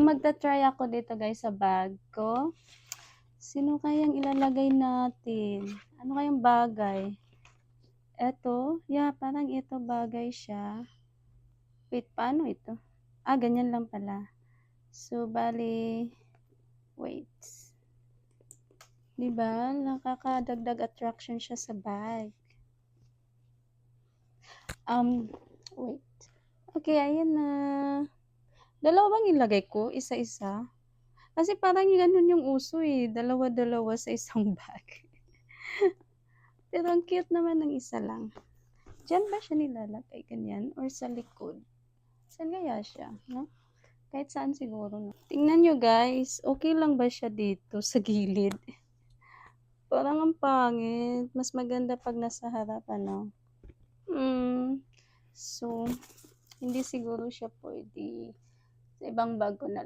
magta-try ako dito guys sa bag ko. Sino kayang ilalagay natin? Ano kayang bagay? Eto, yeah, parang ito bagay siya. Wait, paano ito? Ganyan lang pala. So, bali, wait. Diba? Nakakadagdag attraction siya sa bag. Wait. Okay, ayan na. Dalawang ilagay ko, isa-isa. Kasi parang ganun yung uso eh. Dalawa-dalawa sa isang bag. Pero ang cute naman ng isa lang. Diyan ba siya nilalagay? Ganyan? Or sa likod? Saan kaya siya? No? Kahit saan siguro. No? Tingnan nyo guys. Okay lang ba siya dito sa gilid? Parang ang pangit. Mas maganda pag nasa harap, ano? So, hindi siguro siya pwede. Sa ibang bag ko na lang.